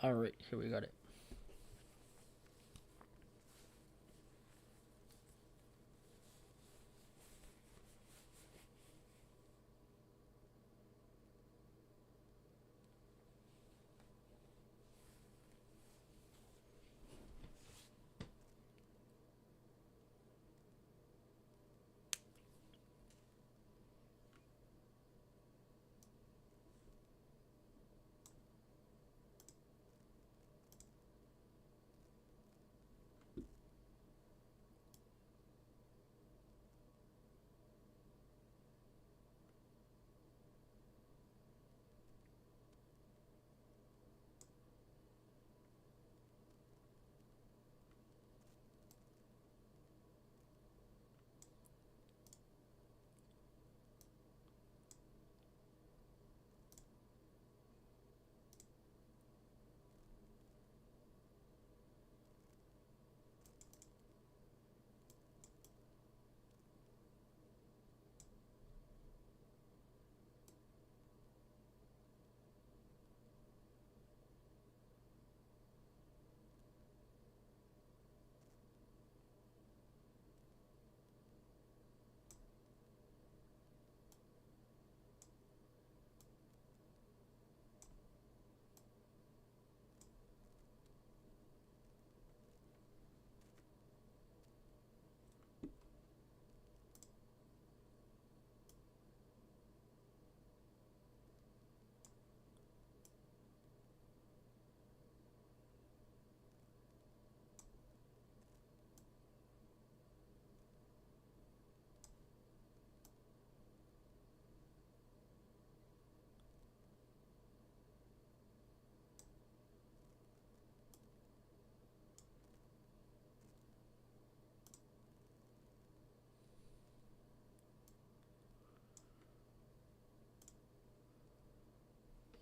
All right, here we got it.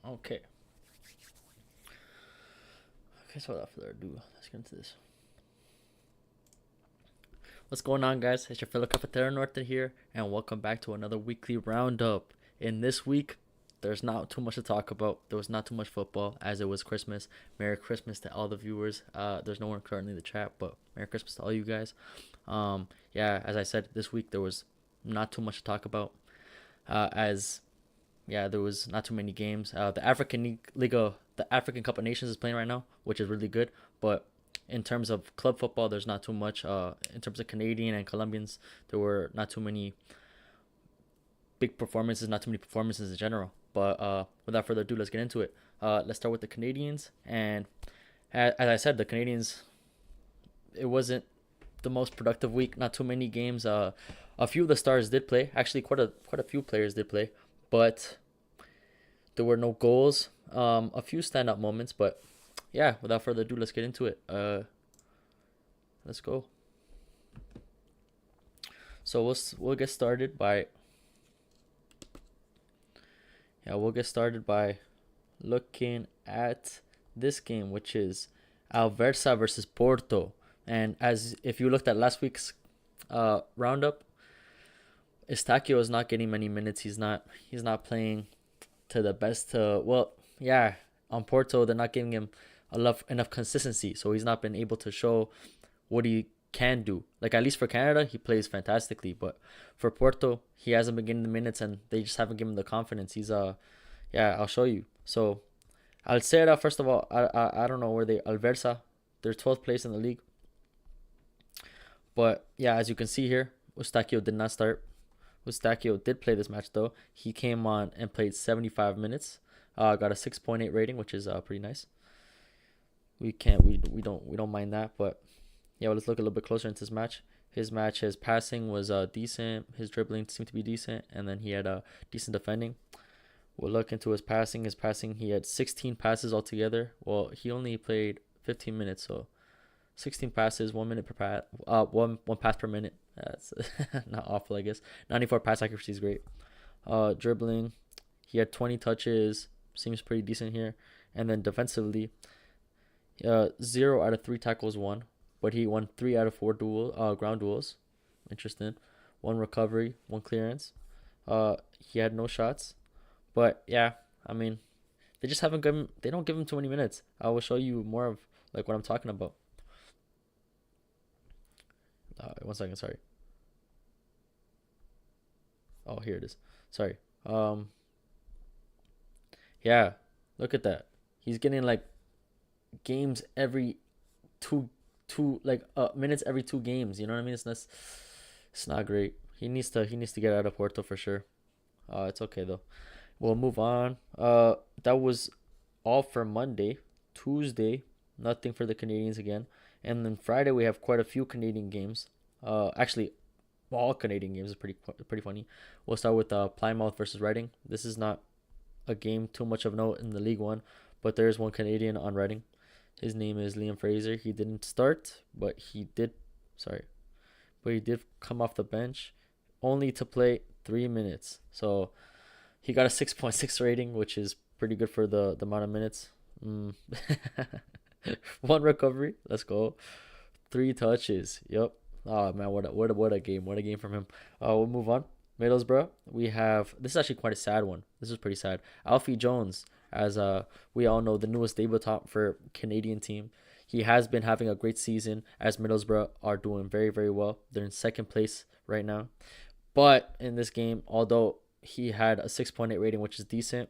Okay. Okay, so without further ado, let's get into this. What's going on, guys? It's your fellow Cafetero Norte here, and welcome back to another weekly roundup. In this week, there's not too much to talk about. There was not too much football as it was Christmas. Merry Christmas to all the viewers. There's no one currently in the chat, but Merry Christmas to all you guys. Yeah, as I said, this week there was not too much to talk about. As yeah, there was not too many games. The African Liga, the African Cup of Nations is playing right now, which is really good. But in terms of club football, there's not too much. In terms of Canadian and Colombians, there were not too many big performances, not too many performances in general. But without further ado, let's get into it. Let's start with the Canadians. And as I said, the Canadians, it wasn't the most productive week. Not too many games. A few of the stars did play. Actually, quite a few players did play, but there were no goals. A few standout moments, but yeah. Without further ado, let's get into it. Let's go. So we'll get started by we'll get started by looking at this game, which is Alversa versus Porto. And as if you looked at last week's roundup, Estacio is not getting many minutes. He's not playing to the best. Well, yeah, on Porto they're not giving him enough consistency, so he's not been able to show what he can do. Like at least for Canada, he plays fantastically, but for Porto, he hasn't been getting the minutes, and they just haven't given him the confidence. Yeah, I'll show you. So I'll say it out first of all. I don't know where they Alversa. They're 12th place in the league, but yeah, as you can see here, Eustaquio did not start. Eustaquio did play this match though. He came on and played 75 minutes. Got a 6.8 rating, which is pretty nice. We don't mind that, but yeah, well, let's look a little bit closer into his passing was decent. His dribbling seemed to be decent, and then he had decent defending. We'll look into his passing. He had 16 passes altogether. Well, he only played 15 minutes, so 16 passes, 1 minute per pass, one pass per minute. That's not awful, I guess. 94 pass accuracy is great. Dribbling, he had 20 touches, seems pretty decent here. And then defensively, 0 out of 3 tackles won, but he won 3 out of 4 ground duels. Interesting. 1 recovery, 1 clearance. He had no shots, but yeah, I mean, They just haven't given. They don't give him too many minutes. I will show you more of like what I'm talking about. 1 second, sorry. Oh, here it is. Sorry. Yeah, look at that. He's getting like games every two like minutes every 2 games. You know what I mean? It's not great. He needs to get out of Porto for sure. It's okay though. We'll move on. That was all for Monday. Tuesday, nothing for the Canadians again. And then Friday we have quite a few Canadian games. Actually, all Canadian games is pretty funny. We'll start with Plymouth versus Reading. This is not a game too much of note in the League One, but there is one Canadian on Reading. His name is Liam Fraser. He didn't start, but he did. Sorry, but he did come off the bench, only to play 3 minutes. So he got a 6.6 rating, which is pretty good for the amount of minutes. Mm. One recovery. Let's go. 3 touches. Yep. Oh man, what a game! What a game from him. We'll move on. Middlesbrough. We have this is actually quite a sad one. This is pretty sad. Alfie Jones, as we all know, the newest debutant for Canadian team. He has been having a great season as Middlesbrough are doing very very well. They're in second place right now. But in this game, although he had a 6.8 rating, which is decent,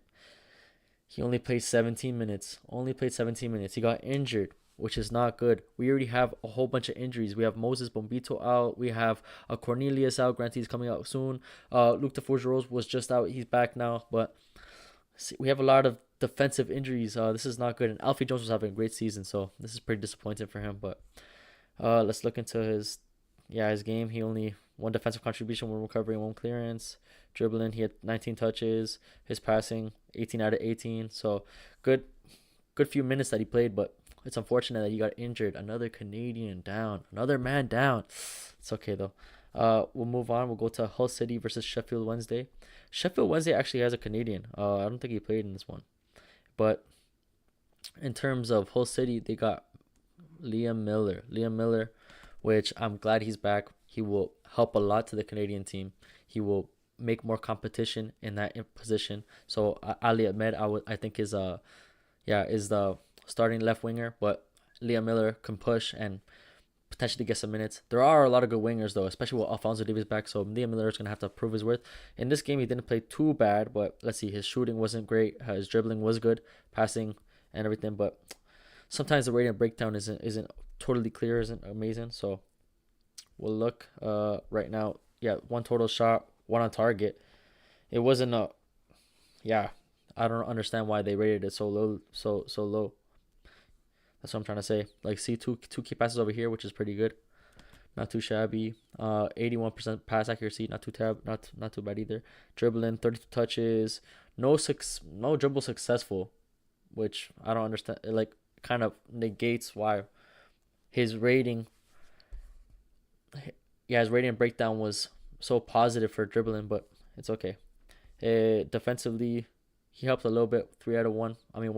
he only played 17 minutes. Only played 17 minutes. He got injured, which is not good. We already have a whole bunch of injuries. We have Moses Bombito out. We have a Cornelius out. Granted, he's coming out soon. Luc de Forgeros was just out. He's back now. But see, we have a lot of defensive injuries. This is not good. And Alfie Jones was having a great season, so this is pretty disappointing for him. But let's look into his game. He only one defensive contribution, one recovery, one clearance. Dribbling, he had 19 touches. His passing, 18 out of 18. So good few minutes that he played, but it's unfortunate that he got injured. Another Canadian down. Another man down. It's okay though. We'll move on. We'll go to Hull City versus Sheffield Wednesday. Sheffield Wednesday actually has a Canadian. I don't think he played in this one. But in terms of Hull City, they got Liam Miller. Liam Miller, which I'm glad he's back. He will help a lot to the Canadian team. He will make more competition in that position. So Ali Ahmed, I think is the starting left winger, but Liam Miller can push and potentially get some minutes. There are a lot of good wingers though, especially with Alphonso Davies back. So Liam Miller is gonna have to prove his worth. In this game, he didn't play too bad, but let's see, his shooting wasn't great. His dribbling was good, passing and everything, but sometimes the rating breakdown isn't totally clear, isn't amazing. So we'll look right now. Yeah, one total shot, one on target. It wasn't a I don't understand why they rated it so low, so low. That's what I'm trying to say. Like, see two key passes over here, which is pretty good, not too shabby. 81% pass accuracy, not too bad either. Dribbling, 32 touches, no dribble successful, which I don't understand. It like kind of negates why his rating. Yeah, his rating breakdown was so positive for dribbling, but it's okay. Defensively, he helped a little bit. 1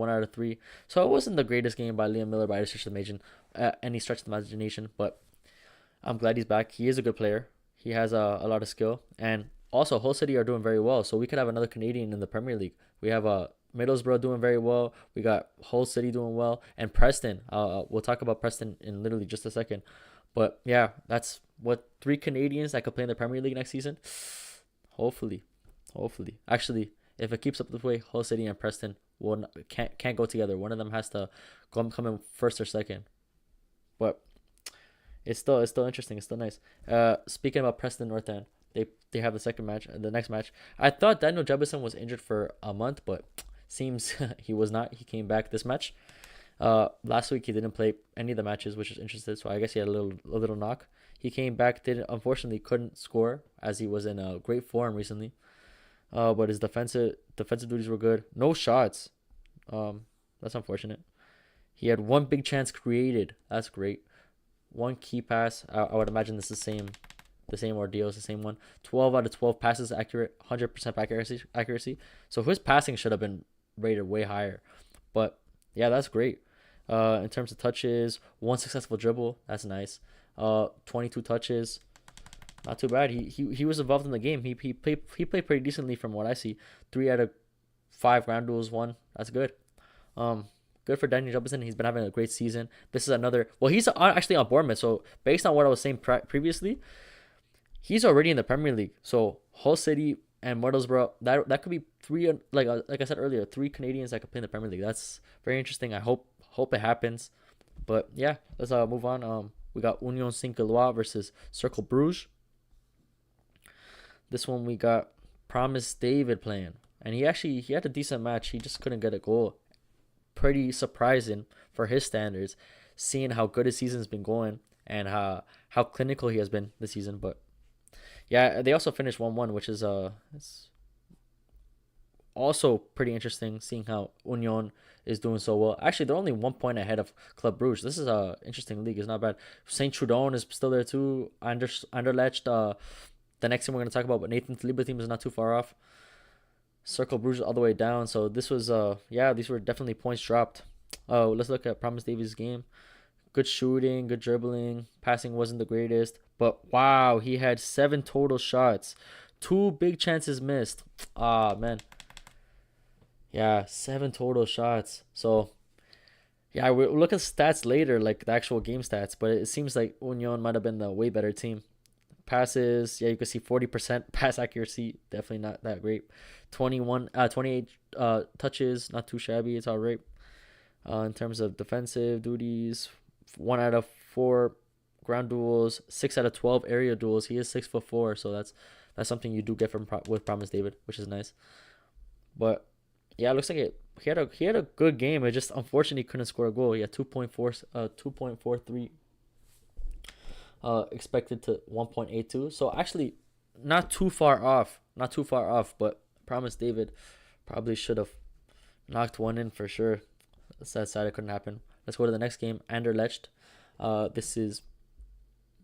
out of 3. So it wasn't the greatest game by Liam Miller by any stretch of any stretch of the imagination, but I'm glad he's back. He is a good player. He has a lot of skill, and also Hull City are doing very well. So we could have another Canadian in the Premier League. We have Middlesbrough doing very well. We got Hull City doing well, and Preston. We'll talk about Preston in literally just a second. But yeah, that's what 3 Canadians that could play in the Premier League next season. Hopefully. Actually, if it keeps up this way, Hull City and Preston can't go together. One of them has to come in first or second. But it's still interesting. It's still nice. Speaking about Preston North End, they have the next match. I thought Daniel Jebison was injured for a month, but seems he was not. He came back this match. Last week he didn't play any of the matches, which is interesting. So I guess he had a little knock. He came back, unfortunately couldn't score as he was in a great form recently. But his defensive duties were good. No shots. That's unfortunate. He had one big chance created. That's great. One key pass. I would imagine this is the same ordeal. It's the same one. 12 out of 12 passes accurate. 100% accuracy. So his passing should have been rated way higher. But yeah, that's great. In terms of touches, one successful dribble. That's nice. 22 touches. Not too bad. He was involved in the game. He played pretty decently from what I see. 3 out of 5 ground duels won. That's good. Good for Danny Robinson. He's been having a great season. This is another. Well, he's actually on Bournemouth. So based on what I was saying previously, he's already in the Premier League. So Hull City and Middlesbrough, that could be three, like I said earlier, three Canadians that could play in the Premier League. That's very interesting. I hope it happens. But yeah, let's move on. We got Union Saint-Gilloise versus Cercle Bruges. This one we got Promise David playing, and he had a decent match. He just couldn't get a goal. Pretty surprising for his standards, seeing how good his season's been going and how clinical he has been this season. But yeah, they also finished 1-1, which is it's also pretty interesting seeing how Union is doing so well. Actually, they're only 1 point ahead of Club Brugge. This is a interesting league. It's not bad. Saint Trudon is still there too. Anderlecht, the next team we're gonna talk about, but Nathan's Liba team is not too far off. Cercle Bruges all the way down. So this was yeah, these were definitely points dropped. Oh, let's look at Promise Davies' game. Good shooting, good dribbling. Passing wasn't the greatest, but wow, he had 7 total shots. 2 big chances missed. Ah, man. Yeah, 7 total shots. So yeah, we'll look at stats later, like the actual game stats, but it seems like Union might have been the way better team. Passes, yeah, you can see 40% pass accuracy, definitely not that great. 28 touches, not too shabby, it's all right. In terms of defensive duties, 1 out of 4 ground duels, 6 out of 12 area duels. He is 6'4", so that's something you do get from with Promise David, which is nice. But yeah, it looks like he had a good game. It just unfortunately couldn't score a goal. He had 2.43 expected to 1.82. So actually, not too far off. Not too far off. But Promise David probably should have knocked one in for sure. That's sad it couldn't happen. Let's go to the next game. Anderlecht. This is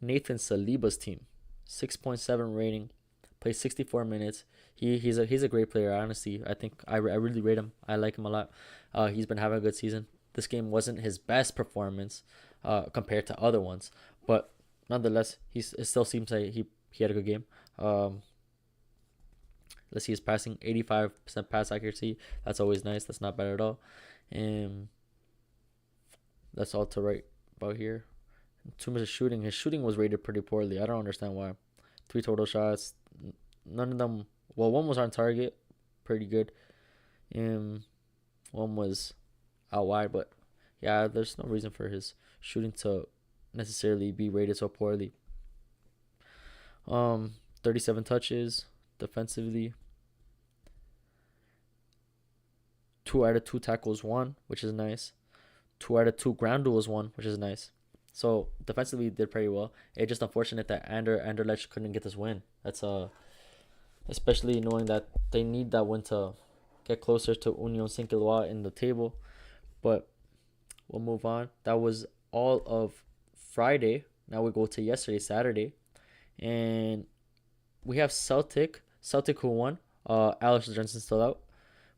Nathan Saliba's team. 6.7 rating. Plays 64 minutes. He's a great player. Honestly, I think I really rate him. I like him a lot. He's been having a good season. This game wasn't his best performance compared to other ones, but nonetheless, it still seems like he had a good game. Let's see his passing, 85% pass accuracy. That's always nice. That's not bad at all. And that's all to write about here. Too much shooting. His shooting was rated pretty poorly. I don't understand why. 3 total shots. None of them. Well, one was on target, pretty good. And one was out wide, but yeah, there's no reason for his shooting to necessarily be rated so poorly. 37 touches defensively. 2 out of 2 tackles won, which is nice. 2 out of 2 ground duels won, which is nice. So defensively he did pretty well. It's just unfortunate that Anderlecht couldn't get this win. That's especially knowing that they need that win to get closer to Union Saint-Gilloise in the table. But we'll move on. That was all of Friday. Now we go to yesterday, Saturday, and we have Celtic who won. Alex Jensen's still out.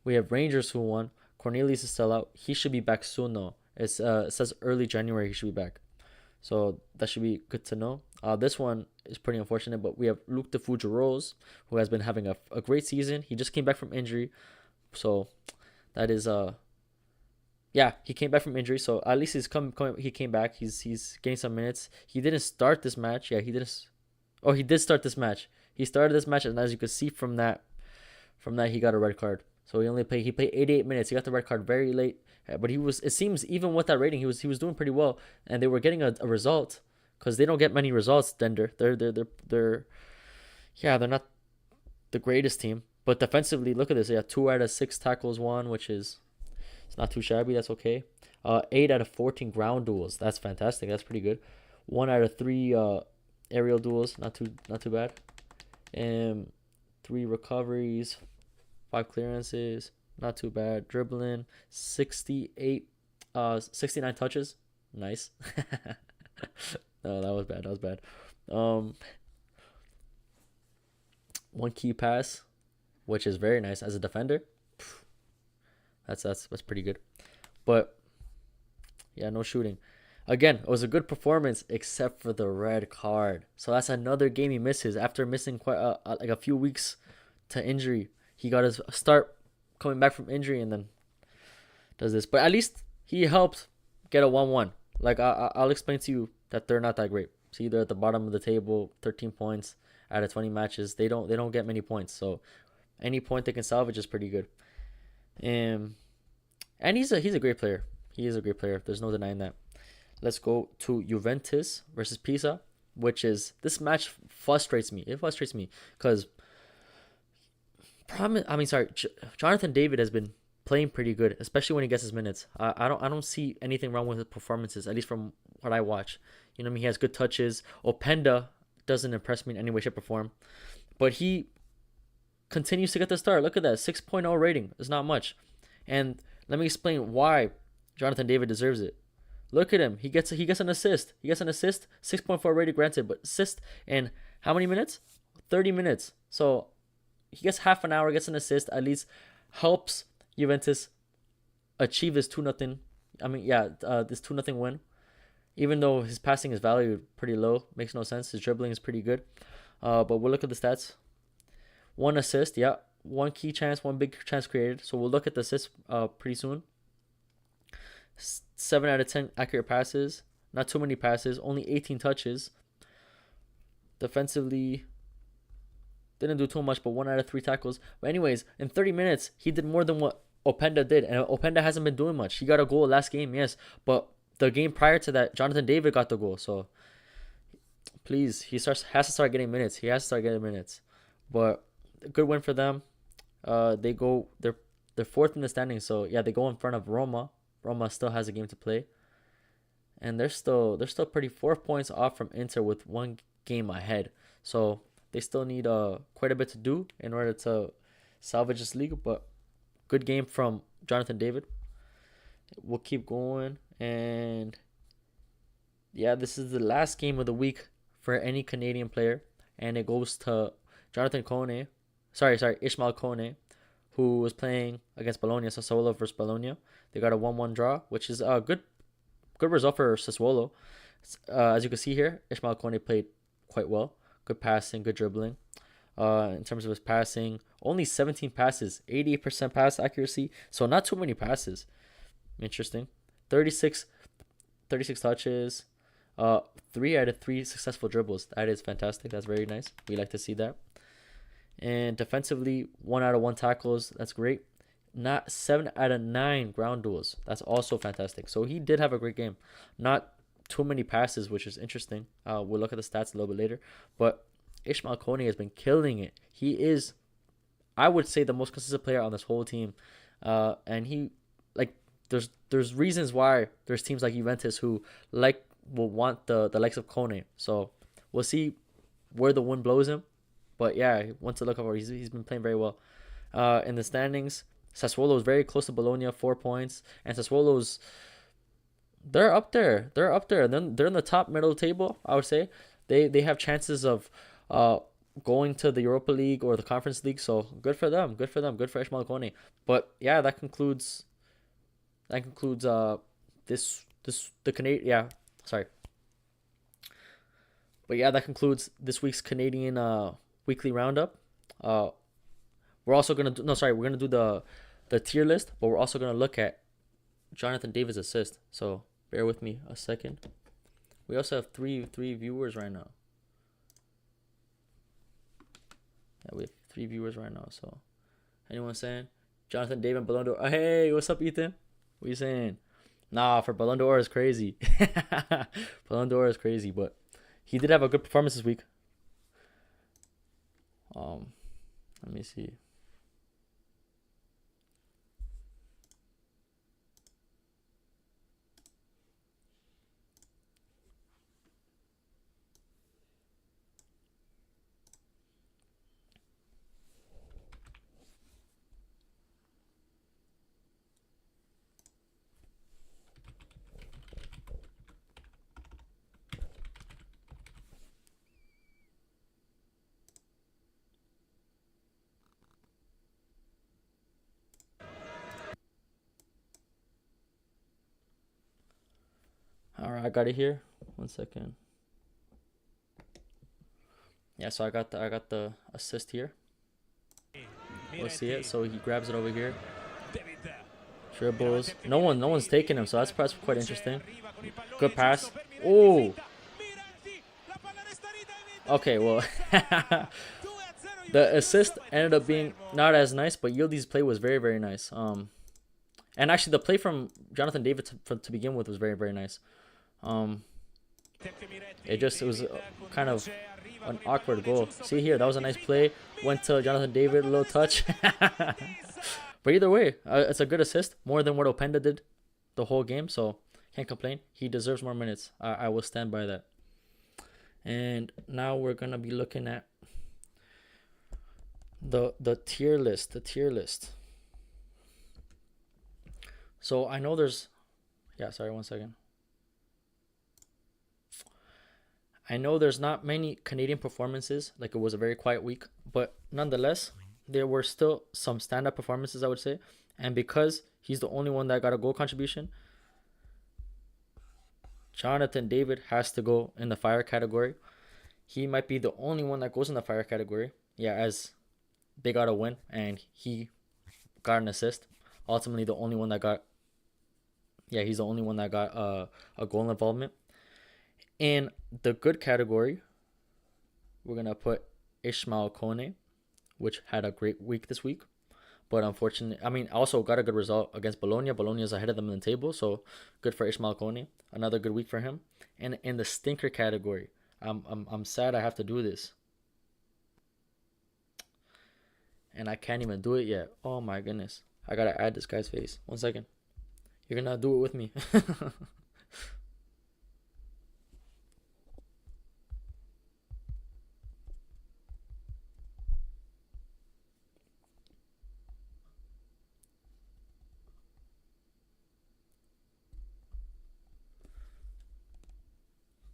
We have Rangers who won. Cornelius is still out. He should be back soon though. It says early January he should be back. So that should be good to know. This one is pretty unfortunate, but we have Luc de Fougeros, who has been having a great season. He just came back from injury. So that is yeah, he came back from injury. So at least he came back. He's getting some minutes. He didn't start this match. Yeah, he didn't. Oh, he did start this match. He started this match, and as you can see from that he got a red card. So he played 88 minutes. He got the red card very late. But it seems even with that rating, he was doing pretty well, and they were getting a result, because they don't get many results. Dender, they're not the greatest team, but defensively, look at this. Yeah, 2 out of 6 tackles won, which is it's not too shabby. That's okay. 8 out of 14 ground duels. That's fantastic. That's pretty good. 1 out of 3 aerial duels. Not too bad. And 3 recoveries, 5 clearances. Not too bad. Dribbling, 69 touches. Nice. No, that was bad. That was bad. 1 key pass, which is very nice as a defender. That's pretty good. But yeah, no shooting. Again, it was a good performance except for the red card. So that's another game he misses after missing quite like a few weeks to injury. He got his start coming back from injury, and then does this. But at least he helped get a 1-1. Like I'll explain to you that they're not that great. See, they're at the bottom of the table, 13 points out of 20 matches. They don't get many points. So any point they can salvage is pretty good. Um, and he's a great player. He is a great player. There's no denying that. Let's go to Juventus versus Pisa, which is this match frustrates me. It frustrates me because Jonathan David has been playing pretty good, especially when he gets his minutes. I don't see anything wrong with his performances, at least from what I watch. You know what I mean? He has good touches. Openda doesn't impress me in any way, shape, or form, but he continues to get the start. Look at that, 6.0 rating. It's not much, and let me explain why Jonathan David deserves it. Look at him. He gets an assist. 6.4 rated, granted, but assist in how many minutes? 30 minutes. So he gets half an hour, gets an assist, at least helps Juventus achieve this 2-0. This 2-0 win. Even though his passing is valued pretty low, makes no sense. His dribbling is pretty good. But we'll look at the stats. 1 assist, yeah. 1 key chance, 1 big chance created. So we'll look at the assists pretty soon. 7 out of 10 accurate passes. Not too many passes. Only 18 touches. Defensively, didn't do too much, but 1 out of 3 tackles. But anyways, in 30 minutes, he did more than what Openda did. And Openda hasn't been doing much. He got a goal last game, yes. But the game prior to that, Jonathan David got the goal. So please, he has to start getting minutes. But a good win for them. They're fourth in the standings. So yeah, they go in front of Roma. Roma still has a game to play, and they're still pretty 4 points off from Inter with 1 game ahead. So they still need quite a bit to do in order to salvage this league. But good game from Jonathan David. We'll keep going, and yeah, this is the last game of the week for any Canadian player, and it goes to Jonathan Kone. Ishmael Kone, who was playing against Bologna, Sassuolo versus Bologna. They got a 1-1 draw, which is a good result for Sassuolo. As you can see here, Ishmael Kone played quite well. Good passing, good dribbling. In terms of his passing, only 17 passes, 88% pass accuracy, so not too many passes. Interesting. 36 touches, 3 out of 3 successful dribbles. That is fantastic. That's very nice. We like to see that. And defensively, 1 out of 1 tackles. That's great. Not 7 out of 9 ground duels. That's also fantastic. So he did have a great game. Not too many passes, which is interesting. We'll look at the stats a little bit later. But Ishmael Kone has been killing it. He is, I would say, the most consistent player on this whole team. And he, like, there's reasons why there's teams like Juventus who will want the likes of Kone. So we'll see where the wind blows him. But yeah, once I look over, he's been playing very well. In the standings, Sassuolo is very close to Bologna, 4 points, and Sassuolo's they're up there. And then they're in the top middle of the table. I would say they have chances of going to the Europa League or the Conference League. So good for them. Good for Ishmael Kone. But yeah, that concludes the Canadian. Yeah, sorry. But yeah, that concludes this week's Canadian weekly roundup. We're also gonna do we're gonna do the tier list, but we're also gonna look at Jonathan David's assist. So bear with me a second. We also have three viewers right now. Yeah, we have 3 viewers right now. So anyone saying Jonathan David Ballon d'Or? Hey, what's up, Ethan? What you saying? Nah, for Ballon d'Or is crazy. Ballon d'Or is crazy, but he did have a good performance this week. Let me see. All right, I got it here. 1 second. Yeah, so I got the assist here. We'll see it. So he grabs it over here. Dribbles. No one's taking him, so that's quite interesting. Good pass. Oh. Okay, well, the assist ended up being not as nice, but Yildi's play was very, very nice. And actually, the play from Jonathan David to begin with was very, very nice. Um, it was kind of an awkward goal. See here, that was a nice play. Went to Jonathan David, a little touch. But either way, it's a good assist, more than what Openda did the whole game. So can't complain. He deserves more minutes. I will stand by that. And now we're gonna be looking at the tier list. The tier list. So I know there's, yeah. Sorry, 1 second. I know there's not many Canadian performances. Like, it was a very quiet week, but nonetheless, there were still some stand-up performances, I would say. And because he's the only one that got a goal contribution, Jonathan David has to go in the fire category. He might be the only one that goes in the fire category. Yeah, as they got a win and he got an assist. Ultimately, the only one that got, yeah, he's the only one that got a goal involvement. In the good category, we're going to put Ishmael Kone, which had a great week this week. But unfortunately, I mean, also got a good result against Bologna. Bologna is ahead of them in the table, so good for Ishmael Kone. Another good week for him. And in the stinker category, I'm sad I have to do this. And I can't even do it yet. Oh my goodness. I gotta add this guy's face. 1 second. You're gonna do it with me.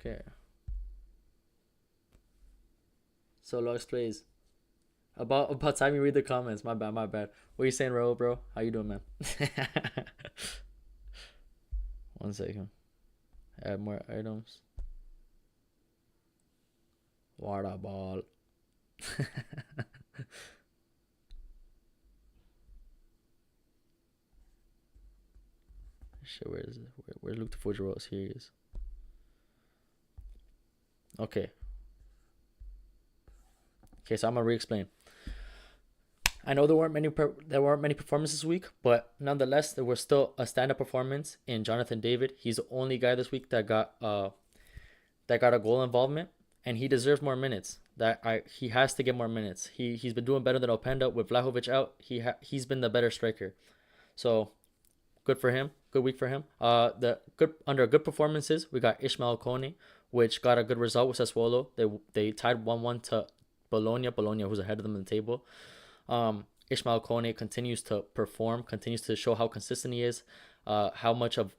Okay. So Lost plays. About time you read the comments. My bad, my bad. What are you saying, Raul, bro? How you doing, man? 1 second. Add more items. Water ball. Shit, where is it? Where's Luke the Forger Rose? Here he is. Okay. Okay, so I'm gonna re-explain. I know there weren't many performances this week, but nonetheless, there was still a stand-up performance in Jonathan David. He's the only guy this week that got a goal involvement, and he deserves more minutes. He has to get more minutes. He's been doing better than Openda with Vlahovic out. He's been the better striker, so good for him. Good week for him. Under good performances, we got Ishmael Kone, which got a good result with Sassuolo. They tied 1-1 to Bologna. Bologna, who's ahead of them in the table. Ishmael Kone continues to perform, continues to show how consistent he is, how much of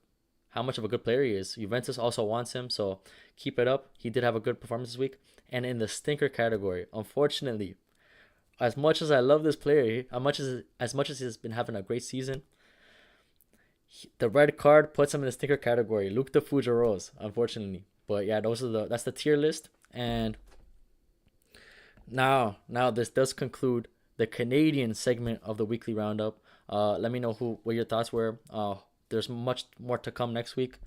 a good player he is. Juventus also wants him, so keep it up. He did have a good performance this week. And in the stinker category, unfortunately, as much as I love this player, as much as he's been having a great season, the red card puts him in the stinker category. Luke de Fugeros, unfortunately. But yeah, that's the tier list. And now this does conclude the Canadian segment of the weekly roundup. Let me know what your thoughts were. There's much more to come next week.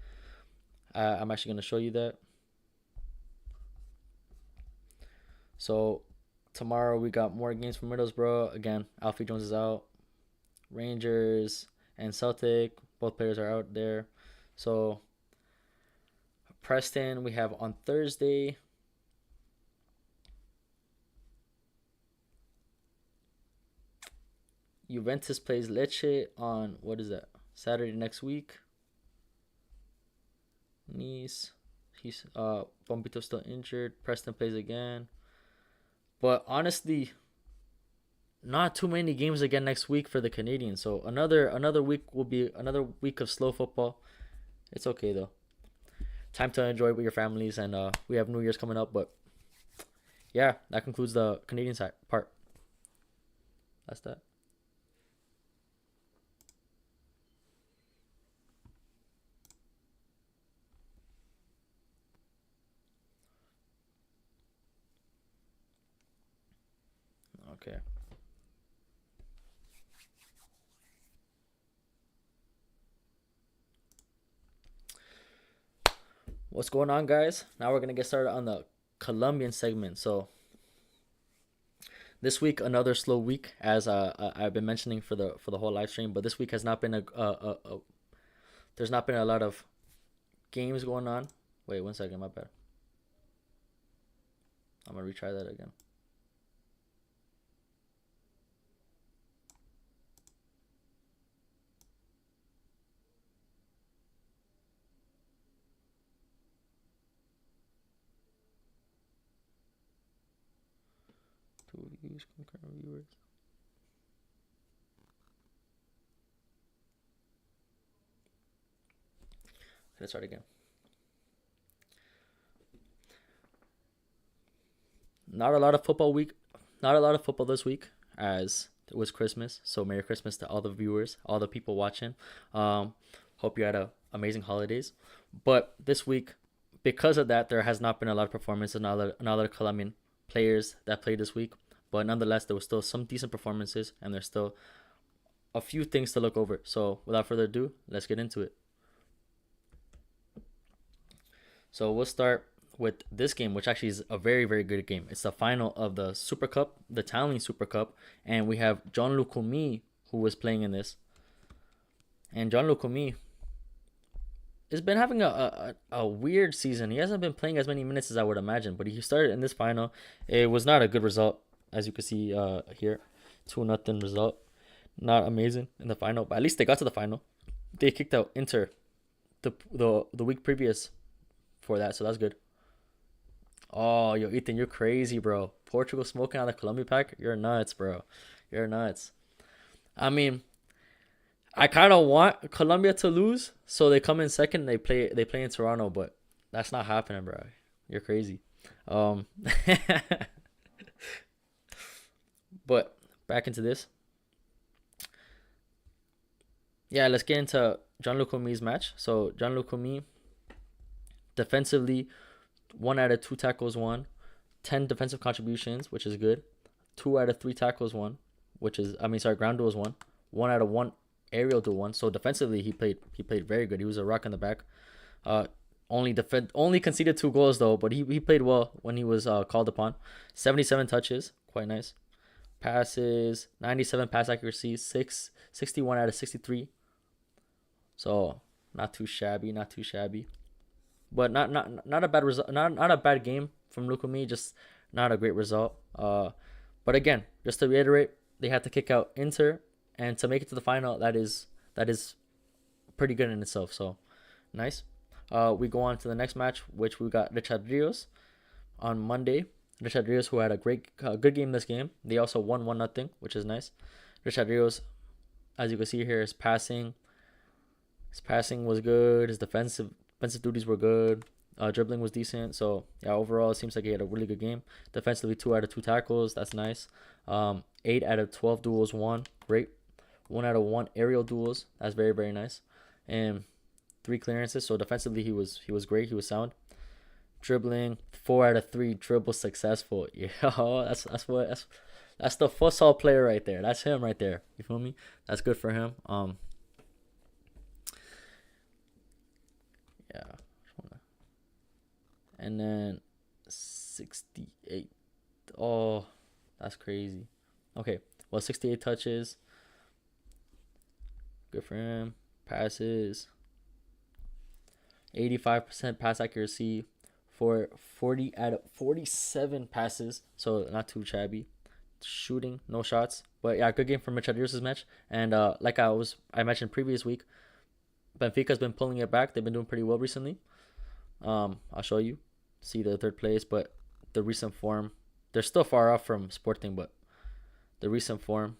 I'm actually going to show you that. So tomorrow we got more games from Middlesbrough. Again, Alfie Jones is out. Rangers and Celtic, both players are out there. So Preston we have on Thursday. Juventus plays Lecce on, what is that, Saturday next week. Nice. He's Bombito's still injured. Preston plays again. But honestly, not too many games again next week for the Canadians. So another week will be another week of slow football. It's okay though. Time to enjoy with your families, and we have New Year's coming up. But yeah, that concludes the Canadian side part. That's that. Okay. What's going on, guys? Now we're gonna get started on the Colombian segment. So this week, another slow week, as I've been mentioning for the whole live stream. But this week has not been a there's not been a lot of games going on. Wait 1 second, my bad. I'm gonna retry that again. Two views, concurrent viewers. Let's start again. Not a lot of football week. Not a lot of football this week, as it was Christmas. So Merry Christmas to all the viewers, all the people watching. Hope you had amazing holidays. But this week, because of that, there has not been a lot of performances. Another Colombian players that played this week. But nonetheless, there was still some decent performances, and there's still a few things to look over. So without further ado, let's get into it. So we'll start with this game, which actually is a very, very good game. It's the final of the Super Cup, the Italian Super Cup, and we have Gianluca Mi, who was playing in this. And Gianluca Mi has been having a weird season. He hasn't been playing as many minutes as I would imagine, but he started in this final. It was not a good result, as you can see here. 2-0 result. Not amazing in the final, but at least they got to the final. They kicked out Inter the week previous for that, so that's good. Oh, yo, Ethan, you're crazy, bro. Portugal smoking out of the Colombia pack? You're nuts, bro. You're nuts. I mean, I kind of want Colombia to lose, so they come in second. They play in Toronto, but that's not happening, bro. You're crazy. But back into this. Yeah, let's get into Gianluca Mi's match. So Gianluca Mi, defensively, 1 out of 2 tackles won, 10 defensive contributions, which is good. 2 out of 3 tackles won, ground duels won. 1 out of 1 aerial duel won. So defensively, he played very good. He was a rock in the back. Only conceded 2 goals though, but he played well when he was called upon. 77 touches, quite nice. Passes, 97 pass accuracy, 61 out of 63. So not too shabby. But not a bad result. Not a bad game from Lukumi. Just not a great result. But again, just to reiterate, they had to kick out Inter, and to make it to the final, that is pretty good in itself. So nice. We go on to the next match, which we got Richard Rios on Monday. Richard Rios, who had a good game this game. They also won 1-0, which is nice. Richard Rios, as you can see here, his passing was good. His defensive duties were good. Dribbling was decent. So yeah, overall it seems like he had a really good game. Defensively, 2 out of 2 tackles. That's nice. 8 out of 12 duels won. Great. 1 out of 1 aerial duels. That's very, very nice. And 3 clearances. So defensively, he was great. He was sound. Dribbling, 4 out of 3 dribbles successful. Yeah, that's the futsal player right there. That's him right there. You feel me? That's good for him. Yeah. And then 68. Oh, that's crazy. Okay. Well, 68 touches. Good for him. Passes. 85% pass accuracy for 40 out of 47 passes. So not too shabby. Shooting, no shots. But yeah, good game from Richard Rios' match. And like I mentioned previous week, Benfica's been pulling it back. They've been doing pretty well recently. I'll show you. See the third place, but the recent form, they're still far off from Sporting, but the recent form.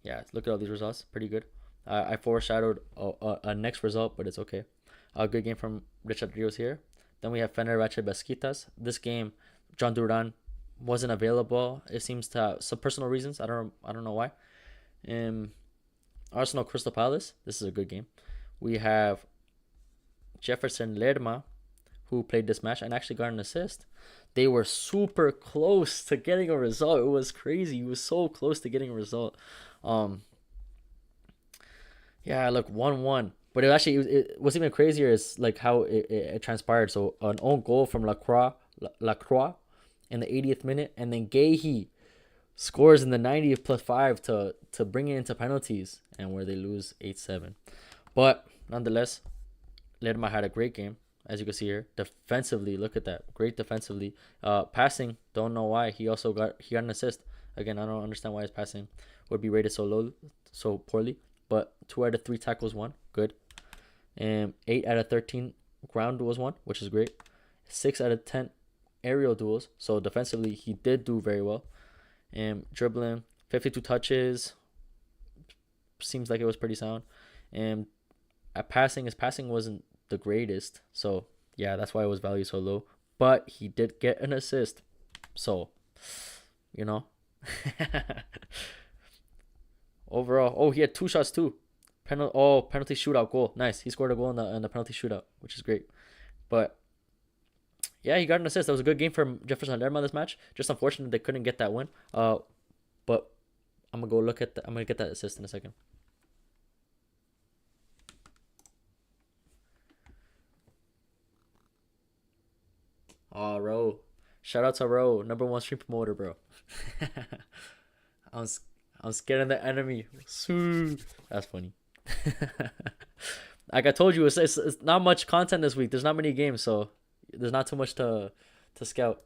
Yeah, look at all these results. Pretty good. I foreshadowed a next result, but it's okay. A good game from Richard Rios here. Then we have Fenerbahce Besiktas. This game, John Duran wasn't available. It seems to have some personal reasons. I don't know why. Arsenal Crystal Palace. This is a good game. We have Jefferson Lerma, who played this match and actually got an assist. They were super close to getting a result. It was crazy. He was so close to getting a result. Yeah, look, 1-1. But what's even crazier is like how it transpired. So an own goal from Lacroix in the 80th minute, and then Gahey scores in the 90th plus 5 to bring it into penalties, and where they lose 8-7. But nonetheless, Lerma had a great game, as you can see here. Defensively, look at that, great defensively. Passing, don't know why he got an assist. Again, I don't understand why his passing would be rated so poorly. But 2 out of 3 tackles won, good. And 8 out of 13 ground duels won, which is great. 6 out of 10 aerial duels. So defensively, he did do very well. And dribbling, 52 touches, seems like it was pretty sound. And at passing, his passing wasn't the greatest. So yeah, that's why it was valued so low. But he did get an assist. So, you know. Overall, oh, he had 2 shots too. Penalty shootout goal. Nice. He scored a goal in the penalty shootout, which is great. But yeah, he got an assist. That was a good game for Jefferson Lerma this match. Just unfortunate they couldn't get that win. But I'm gonna get that assist in a second. Oh, Ro. Shout out to Ro, #1 stream promoter, bro. I'm scared of the enemy. That's funny. Like I told you, it's not much content this week. There's not many games, so there's not too much to scout.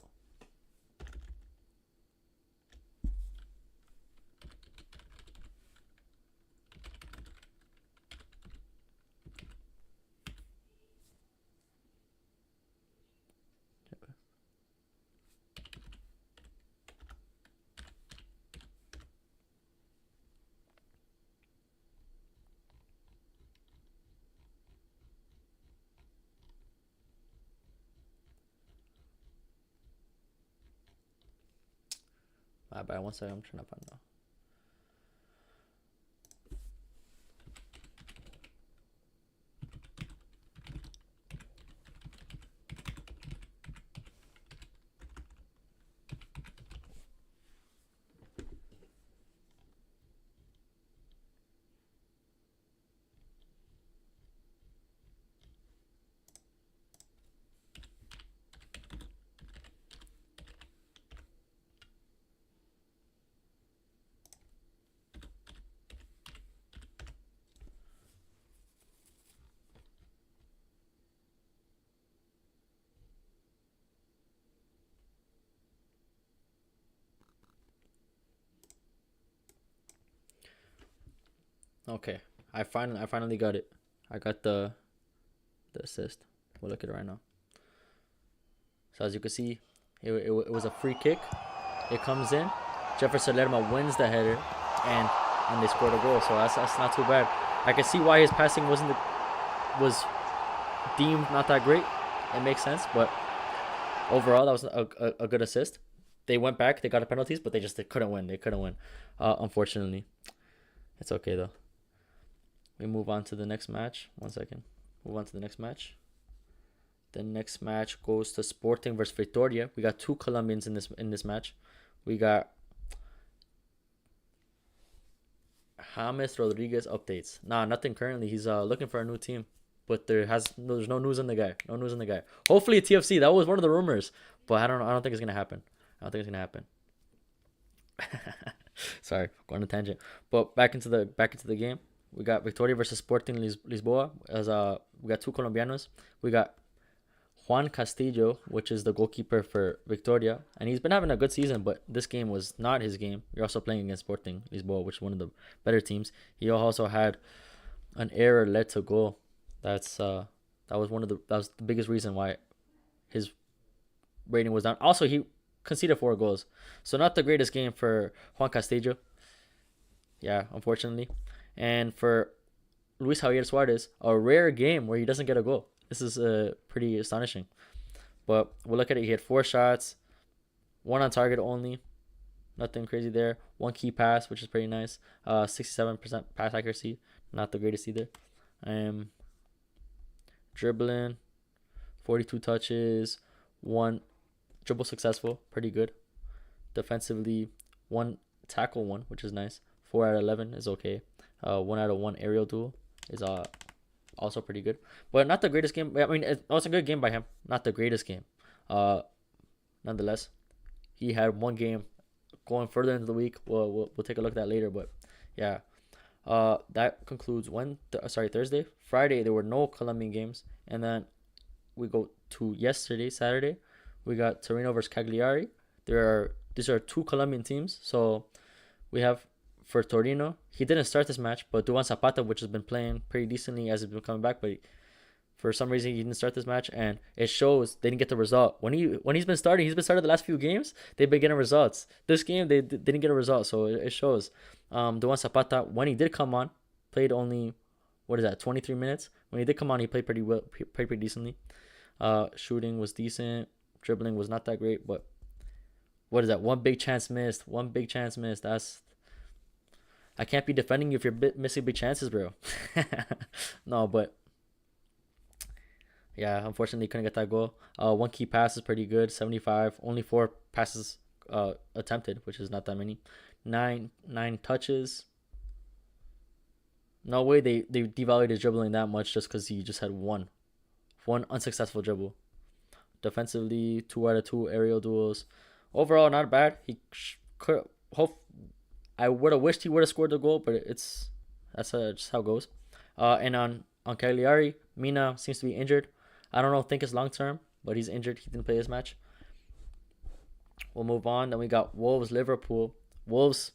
My bad. One second, I'm trying to find out. Okay, I finally got it. I got the assist. We'll look at it right now. So as you can see, it was a free kick. It comes in. Jefferson Lerma wins the header, and they scored a goal. So that's not too bad. I can see why his passing was deemed not that great. It makes sense, but overall that was a good assist. They went back. They got the penalties, but they couldn't win. They couldn't win. Unfortunately, it's okay though. We move on to the next match. One second. Move on to the next match. The next match goes to Sporting versus Victoria. We got 2 Colombians in this match. We got James Rodriguez updates. Nah, nothing currently. He's looking for a new team, but there's no news on the guy. No news on the guy. Hopefully TFC. That was one of the rumors, but I don't think it's gonna happen. Sorry, going on a tangent. But back into the game. We got Victoria versus Sporting Lisboa. We got 2 Colombianos. We got Juan Castillo, which is the goalkeeper for Victoria, and he's been having a good season, but this game was not his game. You're also playing against Sporting Lisboa, which is one of the better teams. He also had an error led to goal. That was the biggest reason why his rating was down. Also, he conceded 4 goals, so not the greatest game for Juan Castillo. Yeah, unfortunately. And for Luis Javier Suarez, a rare game where he doesn't get a goal. This is pretty astonishing. But we'll look at it. He had 4 shots, 1 on target only. Nothing crazy there. 1 key pass, which is pretty nice. 67% pass accuracy. Not the greatest either. Dribbling, 42 touches, 1 dribble successful. Pretty good. Defensively, 1 tackle, 1, which is nice. 4 out of 11 is okay. 1 out of 1 aerial duel is also pretty good, but not the greatest game. I mean, it was a good game by him, not the greatest game. Uh, Nonetheless, he had one game going further into the week. We'll take a look at that later, but yeah. That concludes Thursday. Friday there were no Colombian games, and then we go to yesterday, Saturday. We got Torino versus Cagliari. These are two Colombian teams. So we have for Torino, he didn't start this match, but Duan Zapata, which has been playing pretty decently as he's been coming back, but for some reason he didn't start this match, and it shows they didn't get the result. He's been starting the last few games. They've been getting results. This game they didn't get a result, so it shows. Duan Zapata, when he did come on, played only 23 minutes. When he did come on, he played pretty well, played pretty decently. Shooting was decent. Dribbling was not that great, but what is that? One big chance missed. That's I can't be defending you if you're missing big chances, bro. No, but yeah, unfortunately, couldn't get that goal. One key pass is pretty good, 75. Only 4 passes attempted, which is not that many. Nine touches. No way they devalued his dribbling that much just because he just had one unsuccessful dribble. Defensively, 2 out of 2 aerial duels. Overall, not bad. He could hope. I would have wished he would have scored the goal, but that's just how it goes. And on Cagliari, Mina seems to be injured. I don't think it's long term, but he's injured. He didn't play this match. We'll move on. Then we got Wolves, Liverpool. Wolves,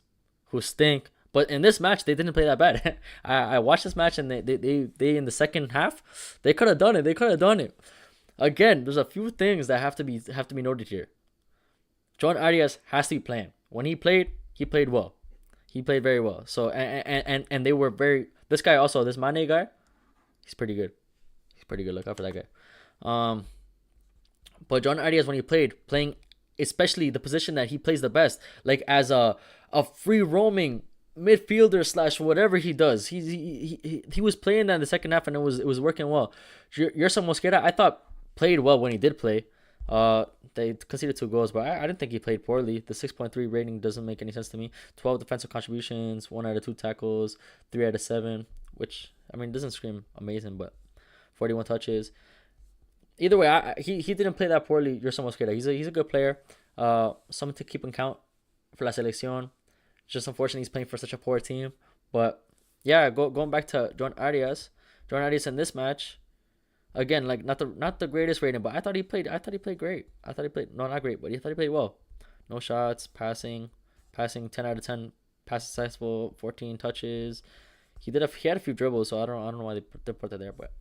who stink. But in this match, they didn't play that bad. I watched this match, and they in the second half, they could have done it. Again, there's a few things that have to be noted here. John Arias has to be playing. When he played well. He played very well. So and they were very. This guy also, this Mane guy, he's pretty good. Look out for that guy. But John Arias, when he playing especially the position that he plays the best, like as a free roaming midfielder / whatever he does, he was playing that in the second half, and it was working well. Yerson Mosquera, I thought played well when he did play. They conceded 2 goals, but I didn't think he played poorly. The 6.3 rating doesn't make any sense to me. 12 defensive contributions, 1 out of 2 tackles, 3 out of 7, which I mean doesn't scream amazing, but 41 touches. Either way, he didn't play that poorly. Yerson Mosquera, he's a good player. Something to keep in count for La Selección. Just unfortunately he's playing for such a poor team. But yeah, going back to John Arias in this match. Again, like not the greatest rating, but I thought he played great. Not great, but I thought he played well. No shots, passing 10 out of 10, pass successful, 14 touches. He had a few dribbles, so I don't know why they put that there, but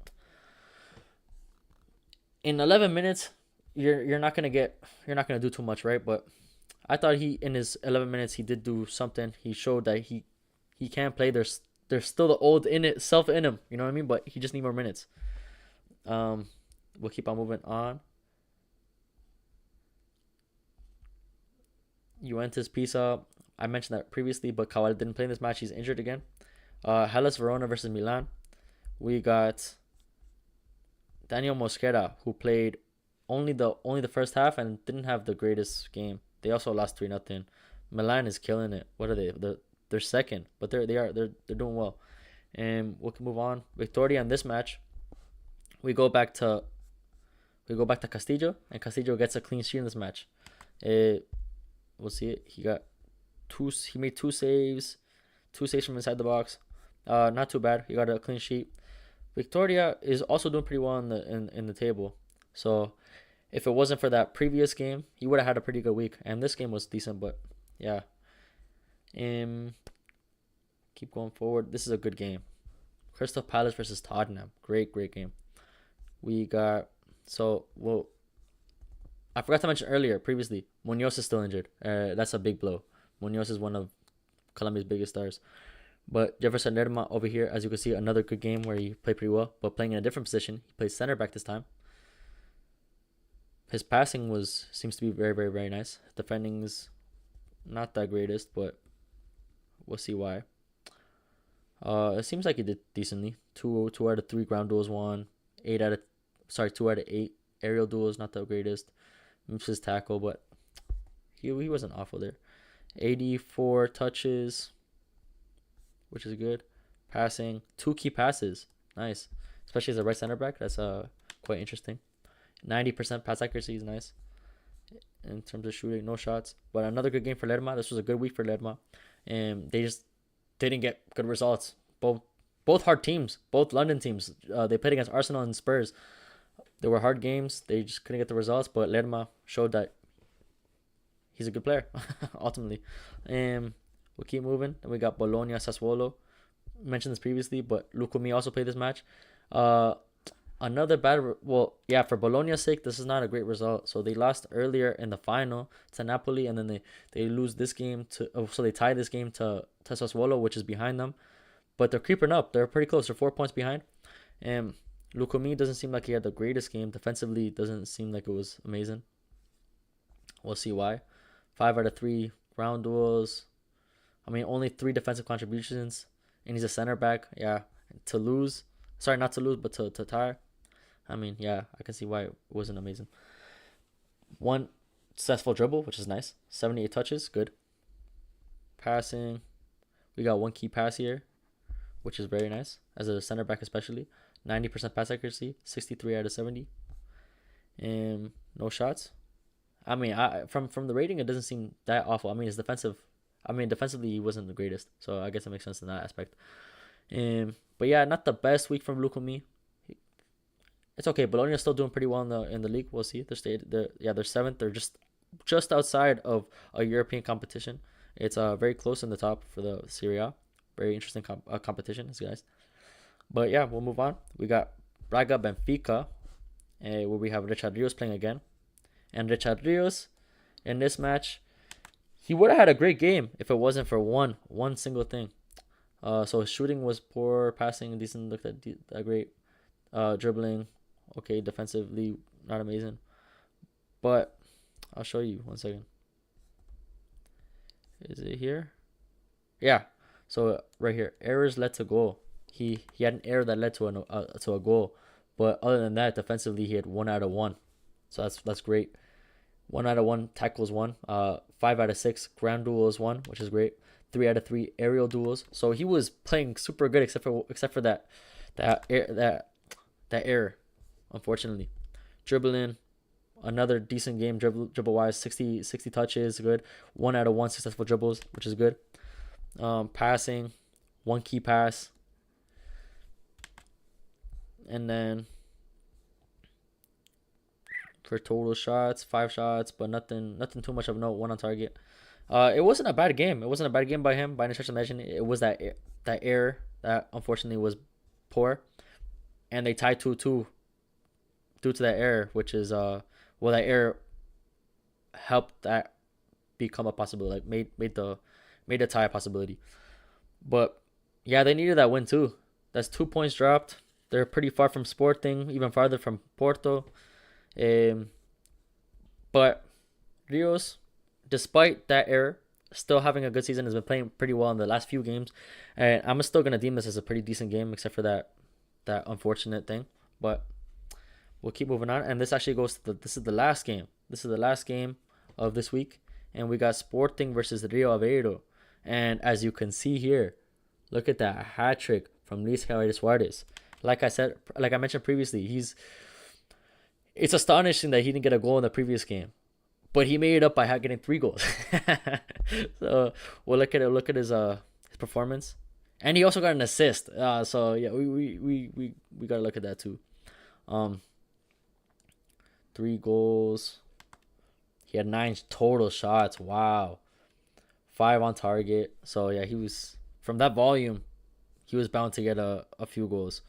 in 11 minutes, you're not gonna do too much, right? But I thought in his 11 minutes he did do something. He showed that he can play. There's still the old self in him, you know what I mean? But he just need more minutes. We'll keep on moving on. Juventus Pisa. I mentioned that previously, but Kawhi didn't play in this match. He's injured again. Hellas Verona versus Milan. We got Daniel Mosquera, who played only the first half and didn't have the greatest game. They also lost 3-0. Milan is killing it. What are they? They're second, but they're doing well. And we can move on. Victoria in this match. We go back to Castillo, and Castillo gets a clean sheet in this match. We'll see it. He made 2 saves from inside the box. Not too bad. He got a clean sheet. Victoria is also doing pretty well in the table. So if it wasn't for that previous game, he would have had a pretty good week. And this game was decent, but yeah. Keep going forward. This is a good game. Crystal Palace versus Tottenham. Great game. We got I forgot to mention previously, Munoz is still injured. That's a big blow. Munoz is one of Colombia's biggest stars. But Jefferson Lerma over here, as you can see, another good game where he played pretty well, but playing in a different position. He plays center back this time. His passing seems to be very, very, very nice. Defending's not that greatest, but we'll see why. It seems like he did decently. 2 out of 3 ground duels won. 2 out of 8 aerial duels, not the greatest. Missed his tackle, but he wasn't awful there. 84 touches, which is good. Passing, 2 key passes, nice. especially as a right center back. That's quite interesting. 90% pass accuracy is nice in terms of shooting, no shots. But another good game for Lerma. This was a good week for Lerma, and they just didn't get good results. Both hard teams, both London teams. They played against Arsenal and Spurs. They were hard games. They just couldn't get the results. But Lerma showed that he's a good player, ultimately. And we'll keep moving. Then we got Bologna, Sassuolo. Mentioned this previously, but Lukumi also played this match. Another bad, for Bologna's sake, this is not a great result. So they lost earlier in the final to Napoli, and then they lose this game so they tie this game to Sassuolo, which is behind them. But they're creeping up. They're pretty close. They're 4 points behind. And Lukumi doesn't seem like he had the greatest game. Defensively, doesn't seem like it was amazing. We'll see why. 5 out of 3 ground duels. I mean, only 3 defensive contributions. And he's a center back. Yeah. To lose. Sorry, not to lose, but to tie. I mean, yeah, I can see why it wasn't amazing. 1 successful dribble, which is nice. 78 touches, good. Passing. We got 1 key pass here, which is very nice. As a center back especially. 90% pass accuracy. 63 out of 70. And no shots. I mean, from the rating, it doesn't seem that awful. I mean, it's defensive. I mean, defensively, he wasn't the greatest. So I guess it makes sense in that aspect. But yeah, not the best week from Lukumi. It's okay. Bologna is still doing pretty well in the league. We'll see. They're 7th. They're just outside of a European competition. It's very close in the top for the Serie A. Very interesting competition, guys. But yeah, we'll move on. We got Braga Benfica, where we have Richard Rios playing again. And Richard Rios, in this match, he would have had a great game if it wasn't for one single thing. So his shooting was poor, passing decent, looked at great, dribbling, okay, defensively not amazing. But I'll show you 1 second. Is it here? Yeah. So right here, errors led to goal. He had an error that led to a goal, but other than that, defensively he had 1 out of 1. So that's great. 1 out of 1 tackles won. 5 out of 6 ground duels won, which is great. 3 out of 3 aerial duels. So he was playing super good, except for that error, unfortunately. Dribbling, another decent game dribble wise. 60 touches, good. 1 out of 1 successful dribbles, which is good. Passing, 1 key pass, and then for total shots, 5 shots, but nothing too much of note. 1 on target. It wasn't a bad game. It wasn't a bad game by him by any stretch of imagination. It was that error that unfortunately was poor, and they tied 2-2 due to that error, which is that error helped that become a possibility. Like made the tie a possibility. But yeah, they needed that win too. That's 2 points dropped. They're pretty far from Sporting, even farther from Porto. But Rios, despite that error, still having a good season, has been playing pretty well in the last few games, and I'm still gonna deem this as a pretty decent game, except for that unfortunate thing. But we'll keep moving on, and this actually goes to this is the last game. This is the last game of this week, and we got Sporting versus Rio Aveiro, and as you can see here, look at that hat trick from Luis Javier Suarez. Like I mentioned previously, it's astonishing that he didn't get a goal in the previous game, but he made it up by getting 3 goals. So we'll look at his performance, and he also got an assist. So yeah, we gotta look at that too. 3 goals. He had 9 total shots. Wow. 5 on target. So yeah, he was, from that volume, he was bound to get a few goals.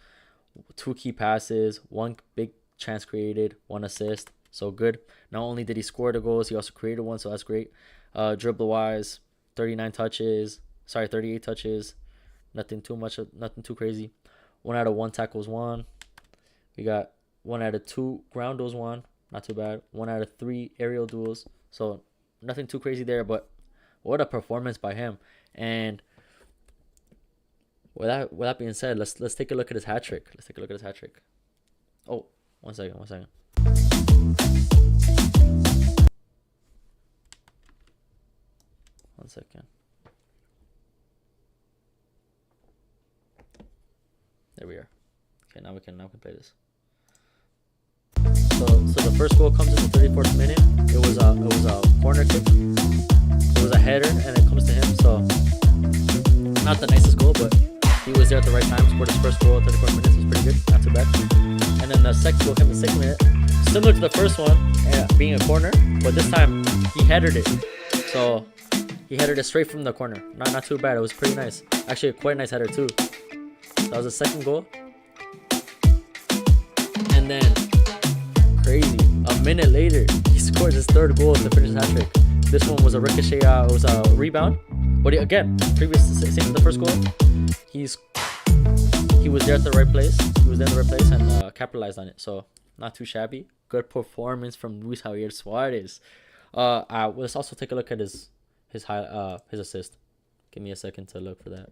2 key passes, 1 big chance created, 1 assist. So good. Not only did he score the goals, he also created 1, so that's great. Dribble wise, 38 touches. Nothing too crazy. 1 out of 1 tackles won. We got 1 out of 2 ground duels won. Not too bad. 1 out of 3 aerial duels. So nothing too crazy there, but what a performance by him. And with that being said, let's take a look at his hat trick. Oh, one second. There we are. Okay, now we can play this. So the first goal comes in the 34th minute. It was a corner kick. It was a header, and it comes to him. So not the nicest goal, but he was there at the right time. Scored his first goal. 34 minutes is pretty good. Not too bad. And then the second goal came in the 2nd minute, similar to the first one, being a corner, but this time he headed it. So he headed it straight from the corner. Not too bad. It was pretty nice. Actually, a quite nice header too. So that was the second goal. And then, crazy, a minute later, he scored his 3rd goal to finish his hat trick. This one was a ricochet. It was a rebound. But again, same as the first goal, he was there at the right place. He was there in the right place and capitalized on it. So not too shabby. Good performance from Luis Javier Suarez. Let's also take a look at his assist. Give me a second to look for that.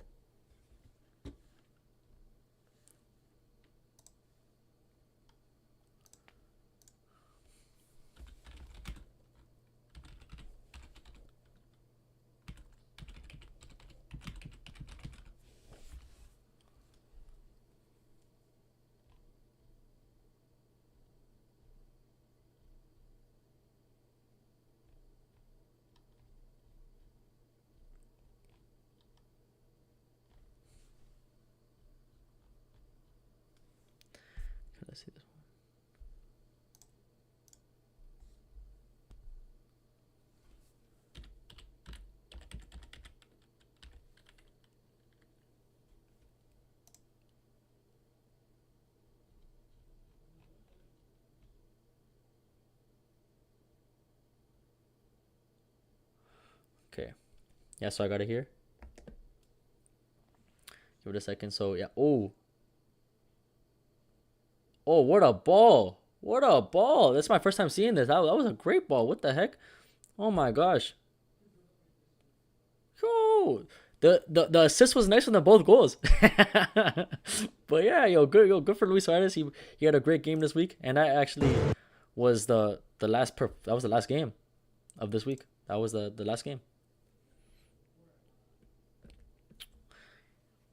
Let's see this one. Okay. Yeah, so I got it here. Give it a second. So yeah. Oh, what a ball. What a ball. That's my first time seeing this. That was a great ball. What the heck? Oh my gosh. Yo. The assist was nicer than both goals. But yeah, good for Luis Suarez. He had a great game this week, and that actually was the last game of this week. That was the last game.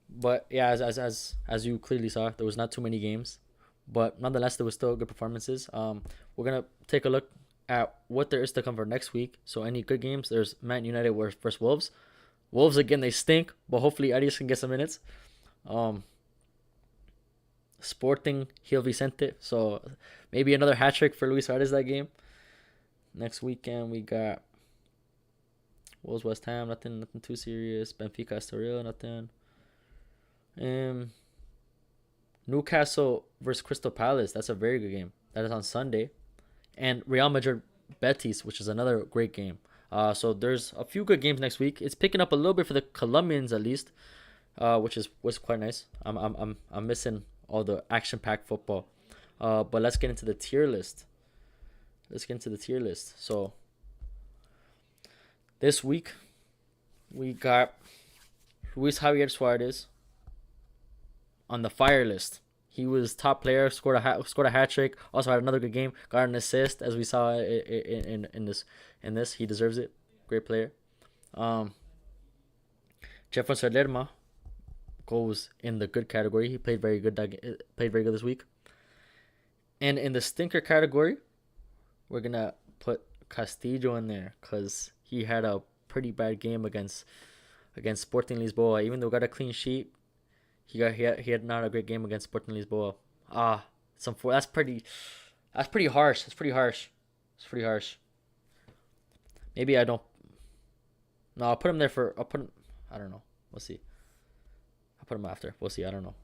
But yeah, as you clearly saw, there was not too many games. But nonetheless, there was still good performances. We're going to take a look at what there is to come for next week. So any good games, there's Man United versus Wolves. Wolves, again, they stink, but hopefully Arias can get some minutes. Sporting Gil Vicente. So maybe another hat trick for Luis Suarez that game. Next weekend, we got Wolves West Ham. Nothing too serious. Benfica Estoril, nothing. Newcastle versus Crystal Palace. That's a very good game. That is on Sunday. And Real Madrid Betis, which is another great game. So there's a few good games next week. It's picking up a little bit for the Colombians at least, which was quite nice. I'm missing all the action-packed football. But let's get into the tier list. So this week we got Luis Javier Suarez on the fire list. He was top player, scored a hat trick. Also had another good game, got an assist as we saw in this. He deserves it. Great player. Jefferson Lerma goes in the good category. He played very good. This week. And in the stinker category, we're gonna put Castillo in there because he had a pretty bad game against Sporting Lisboa. Even though he got a clean sheet, he had not a great game against Sporting Lisboa. That's pretty harsh. It's pretty harsh. Maybe I don't. No, I'll put him there I don't know. We'll see. I'll put him after. We'll see. I don't know.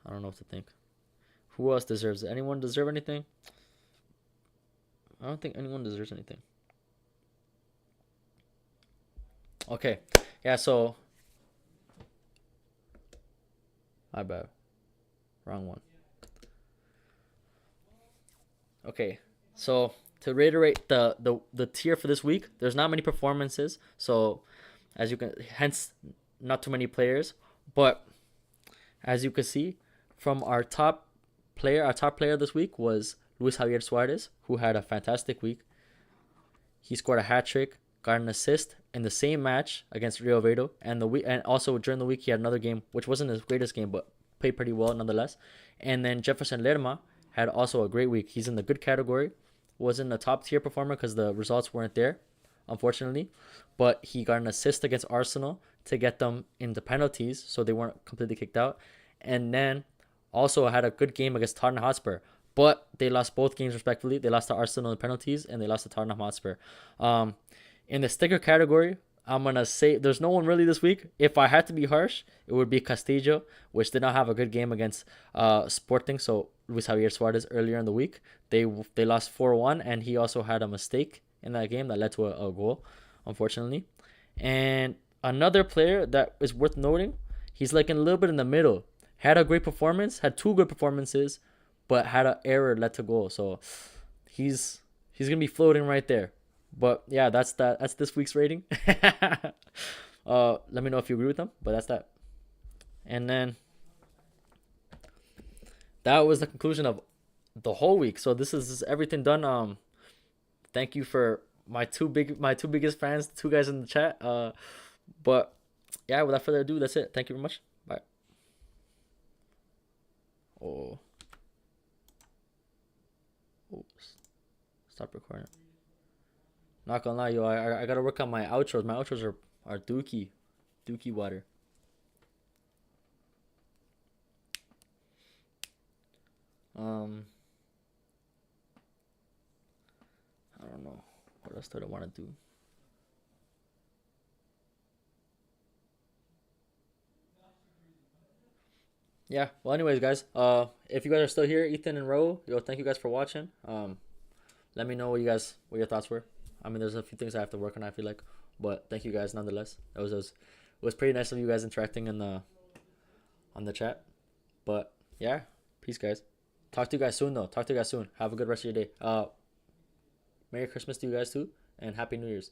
I don't know what to think. Who else deserves it? Anyone deserve anything? I don't think anyone deserves anything. Okay. Yeah, so my bad. Wrong one. Okay. So to reiterate the tier for this week, there's not many performances. So as you can hence not too many players. But as you can see, from our top player this week was Luis Javier Suarez, who had a fantastic week. He scored a hat trick, got an assist in the same match against Rio Aveiro, and also during the week he had another game which wasn't his greatest game, but played pretty well nonetheless. And then Jefferson Lerma had also a great week. He's in the good category. Wasn't a top tier performer because the results weren't there, unfortunately. But he got an assist against Arsenal to get them into penalties, so they weren't completely kicked out. And then also had a good game against Tottenham Hotspur, but they lost both games respectively. They lost to Arsenal in penalties, and they lost to Tottenham Hotspur. In the sticker category, I'm gonna say there's no one really this week. If I had to be harsh, it would be Castillo, which did not have a good game against Sporting. So Luis Javier Suarez earlier in the week, they lost 4-1, and he also had a mistake in that game that led to a goal, unfortunately. And another player that is worth noting, he's like in a little bit in the middle. Had a great performance, had two good performances, but had an error led to goal. So he's gonna be floating right there. But yeah, that's this week's rating. Let me know if you agree with them. But that's that. And then that was the conclusion of the whole week. So this is everything done. Thank you for my two biggest fans, the two guys in the chat. But yeah, without further ado, that's it. Thank you very much. Bye. Oh. Oops. Stop recording. Not gonna lie, yo, I gotta work on my outros. My outros are dookie water. I don't know what else do I want to do. Yeah. Well, anyways, guys. If you guys are still here, Ethan and Ro, yo, thank you guys for watching. Let me know what your thoughts were. I mean, there's a few things I have to work on, I feel like, but thank you guys nonetheless. It was pretty nice of you guys interacting on the chat. But yeah, peace, guys. Talk to you guys soon, though. Talk to you guys soon. Have a good rest of your day. Merry Christmas to you guys too, and Happy New Year's.